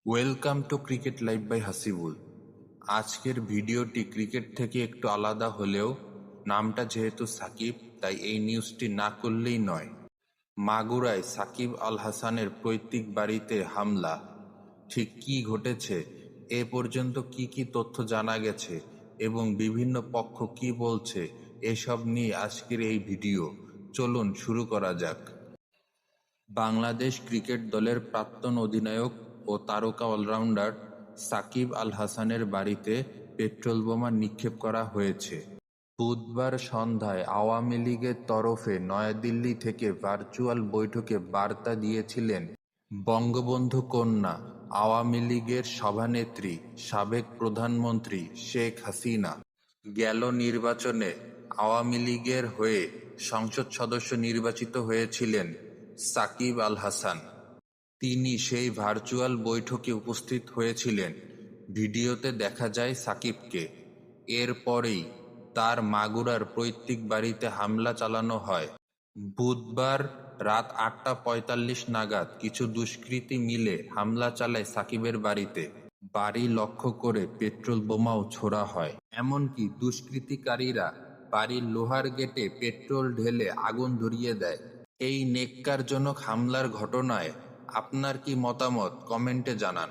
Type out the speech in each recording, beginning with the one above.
Welcome to cricket live by Hasibul. আজকের ভিডিওটি cricket থেকে একটু আলাদা হলেও নামটা যেহেতু সাকিব, তাই এই নিউজটি না করলেই নয়। মাগুরায় সাকিব আল হাসানের পৈতৃক বাড়িতে হামলা, ঠিক কী ঘটেছে, এ পর্যন্ত কি কি তথ্য জানা গেছে এবং বিভিন্ন পক্ষ কি বলছে, এসব নিয়ে আজকের এই ভিডিও। চলুন শুরু করা যাক। বাংলাদেশ ক্রিকেট দলের প্রাক্তন অধিনায়ক ও তারকা অলরাউন্ডার সাকিব আল হাসানের বাড়িতে পেট্রোল বোমা নিক্ষেপ করা হয়েছে। বুধবার সন্ধ্যায় আওয়ামী লীগের তরফে নয়াদিল্লি থেকে ভার্চুয়াল বৈঠকে বার্তা দিয়েছিলেন বঙ্গবন্ধু কন্যা আওয়ামী লীগের সভানেত্রী সাবেক প্রধানমন্ত্রী শেখ হাসিনা। গেল নির্বাচনে আওয়ামী লীগের হয়ে সংসদ সদস্য নির্বাচিত হয়েছিলেন সাকিব আল হাসান। তিনি সেই ভার্চুয়াল বৈঠকে উপস্থিত হয়েছিলেন। ভিডিওতে দেখা যায় সাকিবকে। এরপরেই তার মাগুরার পৈতৃক বাড়িতে হামলা চালানো হয়। বুধবার রাত ৮টা ৪৫ নাগাদ কিছু দুষ্কৃতী মিলে হামলা চালায় সাকিবের বাড়িতে। বাড়ি লক্ষ্য করে পেট্রোল বোমাও ছোড়া হয়। এমনকি দুষ্কৃতিকারীরা বাড়ির লোহার গেটে পেট্রোল ঢেলে আগুন ধরিয়ে দেয়। এই নেক্কারজনক হামলার ঘটনায় আপনার কি মতামত কমেন্টে জানান।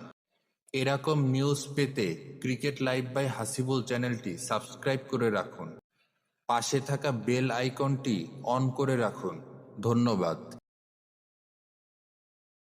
এরকম নিউজ পেতে ক্রিকেট লাইভ বাই হাসিবুল চ্যানেলটি সাবস্ক্রাইব করে রাখুন। পাশে থাকা বেল আইকনটি অন করে রাখুন। ধন্যবাদ।